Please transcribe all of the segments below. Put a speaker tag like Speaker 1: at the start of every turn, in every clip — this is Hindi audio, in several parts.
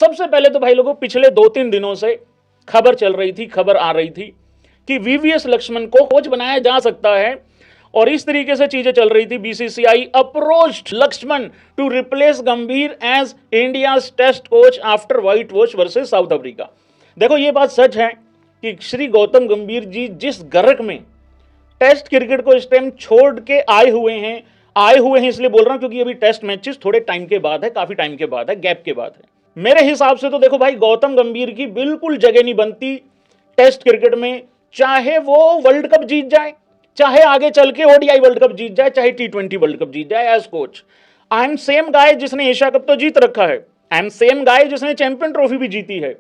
Speaker 1: सबसे पहले तो भाई लोगों पिछले 2-3 दिनों से खबर चल रही थी, खबर आ रही थी कि वीवीएस लक्ष्मण को कोच बनाया जा सकता है, और इस तरीके से चीजें चल रही थी। BCCI approached Laxman to replace Gambhir as India's test coach after whitewash versus South Africa. देखो ये बात सच है कि श्री गौतम गंभीर जी जिस गर्क में टेस्ट क्रिकेट को इस टाइम छोड़ के आए हुए हैं इसलिए बोल रहा हूं क्योंकि अभी टेस्ट मैचेस थोड़े टाइम के बाद है, काफी टाइम के बाद है, गैप के बाद है। मेरे हिसाब से तो देखो भाई गौतम गंभीर की बिल्कुल जगह नहीं बनती टेस्ट क्रिकेट में, चाहे वो वर्ल्ड कप जीत जाए, चाहे आगे चल के ओडीआई वर्ल्ड कप जीत जाए, चाहे टी20 वर्ल्ड कप जीत जाए as coach. I am same guy जिसने एशिया कप तो जीत रखा है, आई एम सेम गाय जिसने चैंपियन ट्रॉफी भी जीती है,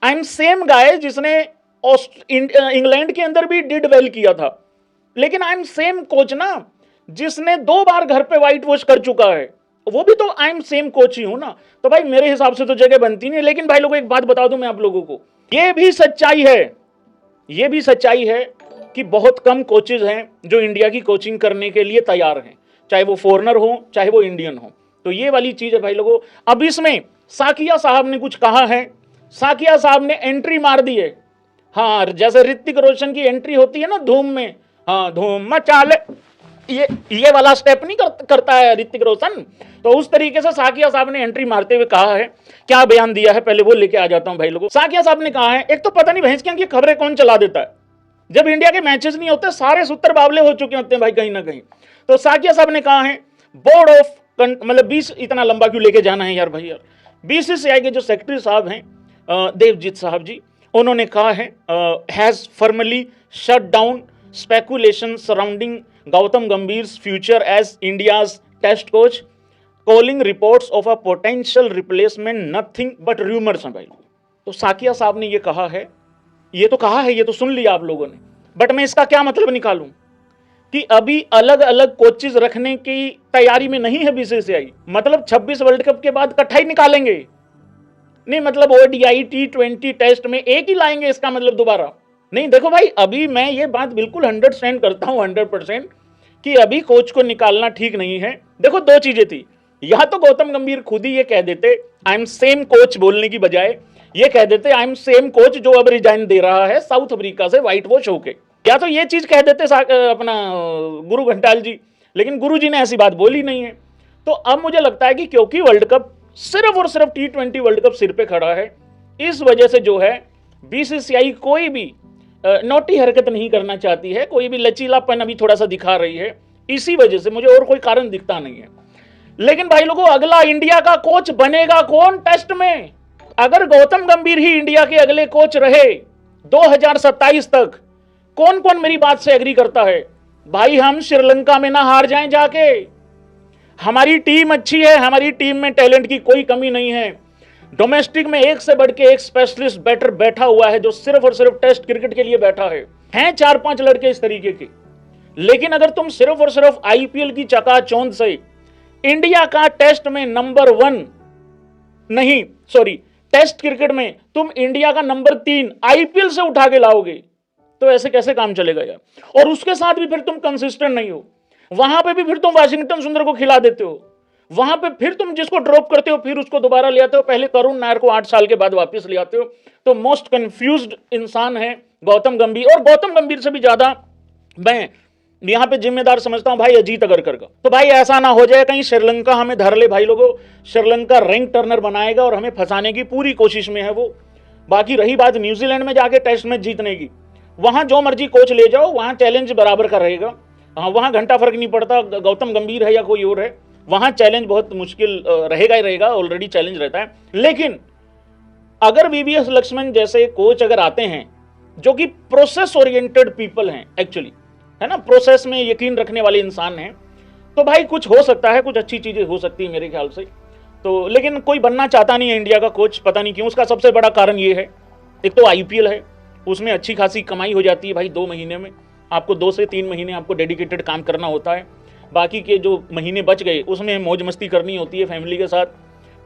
Speaker 1: आई एम सेम गाय जिसने इंग्लैंड के अंदर भी डिड वेल किया था, लेकिन आई एम सेम कोच ना जिसने 2 बार घर पे व्हाइट वॉश कर चुका है, वो भी तो आई एम सेम कोच ही हूं ना। तो भाई मेरे हिसाब से तो जगह बनती नहीं। लेकिन भाई लोगों एक बात बता दूं मैं आप लोगों को, ये भी सच्चाई है कि बहुत कम कोचेज हैं जो इंडिया की कोचिंग करने के लिए तैयार हैं, चाहे वो फॉरेनर हो चाहे वो इंडियन हो। तो ये वाली चीज है भाई लोगों। अब इसमें साकिया साहब ने कुछ कहा है, साकिया साहब ने एंट्री मार दी है। हाँ, जैसे ऋतिक रोशन की एंट्री होती है ना धूम में, हाँ धूम मचा ले, ये वाला स्टेप नहीं करता है ऋतिक रोशन, तो उस तरीके से साकिया साहब ने एंट्री मारते हुए कहा है। क्या बयान दिया है पहले वो लेके आ जाता हूं भाई लोगों। साकिया साहब ने कहा है, एक तो पता नहीं भैंस की खबरें कौन चला देता है, जब इंडिया के मैचेस नहीं होते सारे सूत्र बावले हो चुके होते हैं भाई कहीं ना कहीं। तो साकिया साहब ने कहा है बोर्ड ऑफ मतलब 20 इतना लंबा क्यों लेके जाना है यार भाई यार। बीसीसीआई के जो सेक्रेटरी साहब हैं देवजीत साहब जी, उन्होंने कहा है has formally shut down speculation surrounding Gautam Gambhir's future as India's test coach, calling reports of a potential replacement nothing but rumours हैं भाई। तो साकिया साहब ने ये कहा है, ये तो सुन लिया आप लोगों ने, बट मैं इसका क्या मतलब निकालूं कि अभी अलग अलग कोचेज रखने की तैयारी में नहीं है बीसीसीआई। मतलब 26 वर्ल्ड कप के बाद इकट्ठा ही निकालेंगे, नहीं मतलब ओडीआई टी20 टेस्ट में एक ही लाएंगे, इसका मतलब दोबारा नहीं। देखो भाई अभी मैं ये बात बिल्कुल 100% करता हूं, 100% कि अभी कोच को निकालना ठीक नहीं है। देखो 2 चीजें थी, या तो गौतम गंभीर खुद ही ये कह देते आई एम सेम कोच बोलने की बजाय ये कह देते आई एम सेम कोच जो अब रिजाइन दे रहा है साउथ अफ्रीका से व्हाइट वॉश होके, या तो ये चीज कह देते अपना गुरु घंटाल जी, लेकिन गुरु जी ने ऐसी बात बोली नहीं है। तो अब मुझे लगता है कि क्योंकि वर्ल्ड कप सिर्फ और सिर्फ टी20 वर्ल्ड कप सिर पे खड़ा है, इस वजह से जो है बीसीसीआई कोई भी नोटी हरकत नहीं करना चाहती है, कोई भी लचीलापन अभी थोड़ा सा दिखा रही है, इसी वजह से मुझे और कोई कारण दिखता नहीं है। लेकिन भाई लोगों अगला इंडिया का कोच बनेगा कौन टेस्ट में? अगर गौतम गंभीर ही इंडिया के अगले कोच रहे 2027 तक, कौन कौन मेरी बात से एग्री करता है? भाई हम श्रीलंका में ना हार जाएं जाके, हमारी टीम अच्छी है, हमारी टीम में टैलेंट की कोई कमी नहीं है, डोमेस्टिक में एक से बढ़ के एक स्पेशलिस्ट बैटर बैठा हुआ है जो सिर्फ और सिर्फ टेस्ट क्रिकेट के लिए बैठा है 4-5 लड़के इस तरीके के। लेकिन अगर तुम सिर्फ और सिर्फ आईपीएल की चकाचौंध से इंडिया का टेस्ट में नंबर 1 नहीं, सॉरी टेस्ट क्रिकेट में तुम इंडिया का नंबर 3 आईपीएल से उठा के लाओगे, तो ऐसे कैसे काम चलेगा यार। और उसके साथ भी फिर तुम कंसिस्टेंट नहीं हो, वहां पे भी फिर तुम वाशिंगटन सुंदर को खिला देते हो, वहां पे फिर तुम जिसको ड्रॉप करते हो फिर उसको दोबारा ले आते हो, पहले करुण नायर को 8 साल के बाद वापस ले आते हो। तो मोस्ट कंफ्यूज्ड इंसान है गौतम गंभीर, और गौतम गंभीर से भी ज्यादा मैं यहां पे जिम्मेदार समझता हूं भाई अजीत अगरकर का। तो भाई ऐसा ना हो जाए कहीं श्रीलंका हमें धर ले भाई लोगों, श्रीलंका रैंक टर्नर बनाएगा और हमें फंसाने की पूरी कोशिश में है वो। बाकी रही बात न्यूजीलैंड में जाके टेस्ट मैच जीतने की, वहां जो मर्जी कोच ले जाओ, वहां चैलेंज बराबर का रहेगा। हाँ, वहां घंटा फर्क नहीं पड़ता गौतम गंभीर है या कोई और है, वहां चैलेंज बहुत मुश्किल रहेगा ही रहेगा, ऑलरेडी चैलेंज रहता है। लेकिन अगर वीवीएस लक्ष्मण जैसे कोच अगर आते हैं जो कि प्रोसेस ओरिएंटेड पीपल हैं, एक्चुअली है ना, प्रोसेस में यकीन रखने वाले इंसान हैं, तो भाई कुछ हो सकता है, कुछ अच्छी चीजें हो सकती है मेरे ख्याल से। तो लेकिन कोई बनना चाहता नहीं है इंडिया का कोच, पता नहीं क्यों। उसका सबसे बड़ा कारण ये है, एक तो आईपीएल है, उसमें अच्छी खासी कमाई हो जाती है भाई, 2 महीने में आपको 2 से 3 महीने आपको डेडिकेटेड काम करना होता है, बाकी के जो महीने बच गए उसमें मौज मस्ती करनी होती है फैमिली के साथ।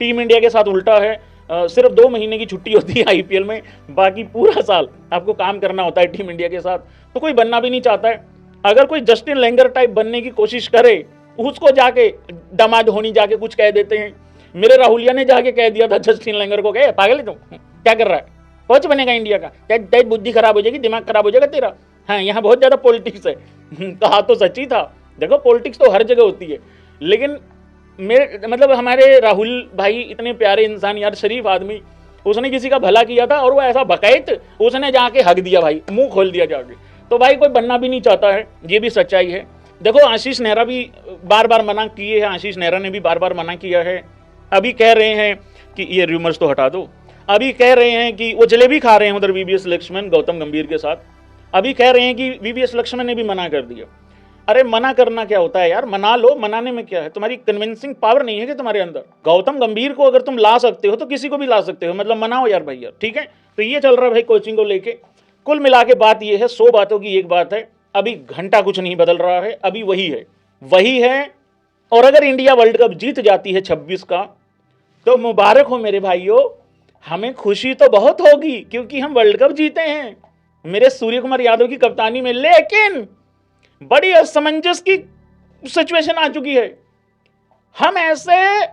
Speaker 1: टीम इंडिया के साथ उल्टा है, सिर्फ 2 महीने की छुट्टी होती है आईपीएल में, बाकी पूरा साल आपको काम करना होता है टीम इंडिया के साथ। तो कोई बनना भी नहीं चाहता है। अगर कोई जस्टिन लेंगर टाइप बनने की कोशिश करे, उसको जाके दामाद होनी जाके कुछ कह देते हैं मेरे राहुलिया ने जाके कह दिया था जस्टिन लंगर को, कहे पागल है तुम, क्या कर रहा है, कोच बनेगा इंडिया का, तेरी बुद्धि खराब हो जाएगी, दिमाग खराब हो जाएगा तेरा। हाँ, यहाँ बहुत ज्यादा पॉलिटिक्स है। कहा तो सच्ची था। देखो पॉलिटिक्स तो हर जगह होती है, लेकिन मेरे मतलब हमारे राहुल भाई इतने प्यारे इंसान यार, शरीफ आदमी, उसने किसी का भला किया था और वो ऐसा बकैत, उसने जाके हक दिया भाई, मुंह खोल दिया जाके। तो भाई कोई बनना भी नहीं चाहता है, ये भी सच्चाई है। देखो आशीष नेहरा भी बार बार मना किए हैं, आशीष नेहरा ने भी बार बार मना किया है। अभी कह रहे हैं कि ये रूमर्स तो हटा दो, अभी कह रहे हैं कि वो जलेबी खा रहे हैं उधर वीवीएस लक्ष्मण गौतम गंभीर के साथ, अभी कह रहे हैं कि वीवीएस लक्ष्मण ने भी मना कर दिया। अरे मना करना क्या होता है यार, मना लो, मनाने में क्या है, तुम्हारी कन्विंसिंग पावर नहीं है कि तुम्हारे अंदर। गौतम गंभीर को अगर तुम ला सकते हो तो किसी को भी ला सकते हो, मतलब मनाओ यार भैया, ठीक है। तो ये चल रहा है भाई कोचिंग को लेके। कुल मिला के बात ये है, 100 बातों की एक बात है, अभी घंटा कुछ नहीं बदल रहा है, अभी वही है। और अगर इंडिया वर्ल्ड कप जीत जाती है 26 का, तो मुबारक हो मेरे भाइयों, हमें खुशी तो बहुत होगी क्योंकि हम वर्ल्ड कप जीते हैं मेरे सूर्य कुमार यादव की कप्तानी में। लेकिन बड़ी असमंजस की सिचुएशन आ चुकी है, हम ऐसे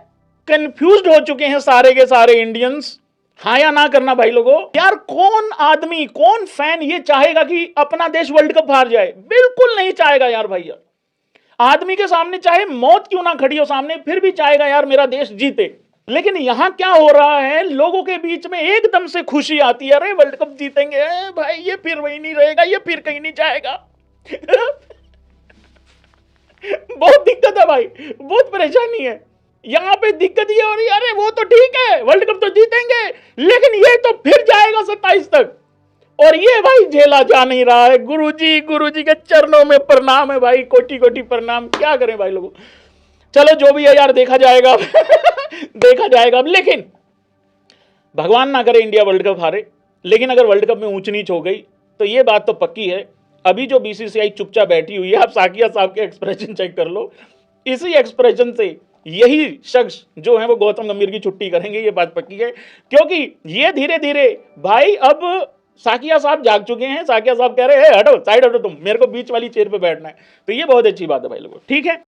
Speaker 1: कंफ्यूज्ड हो चुके हैं सारे के सारे इंडियंस। हाँ या ना करना भाई लोगों, यार कौन आदमी, कौन फैन ये चाहेगा कि अपना देश वर्ल्ड कप हार जाए? बिल्कुल नहीं चाहेगा यार भैया। आदमी के सामने चाहे मौत क्यों ना खड़ी हो सामने, फिर भी चाहेगा यार मेरा देश जीते। लेकिन यहां क्या हो रहा है, लोगों के बीच में एकदम से खुशी आती है, अरे वर्ल्ड कप जीतेंगे भाई, ये फिर वही नहीं रहेगा, ये फिर कहीं नहीं जाएगा। बहुत दिक्कत है भाई, बहुत परेशानी है यहां पे। दिक्कत ये हो रही है, अरे वो तो ठीक है वर्ल्ड कप तो जीतेंगे, लेकिन ये तो फिर जाएगा 27 तक, और ये भाई झेला जा नहीं रहा है। गुरुजी के चरणों में प्रणाम है भाई, कोटि कोटि प्रणाम। क्या करें भाई लोगों, चलो जो भी है यार देखा जाएगा। देखा जाएगा। लेकिन भगवान ना करे इंडिया वर्ल्ड कप हारे, लेकिन अगर वर्ल्ड कप में ऊंच नीच हो गई तो ये बात तो पक्की है, अभी जो बीसीसीआई चुपचाप बैठी हुई है, आप साकिया साहब के एक्सप्रेशन चेक कर लो, इसी एक्सप्रेशन से यही शख्स जो है वो गौतम गंभीर की छुट्टी करेंगे, ये बात पक्की है। क्योंकि ये धीरे धीरे भाई, अब साकिया साहब जाग चुके हैं, साकिया साहब कह रहे हैं हटो, साइड हटो, तुम मेरे को बीच वाली चेयर पे बैठना है। तो ये बहुत अच्छी बात है भाई लोगों, ठीक है।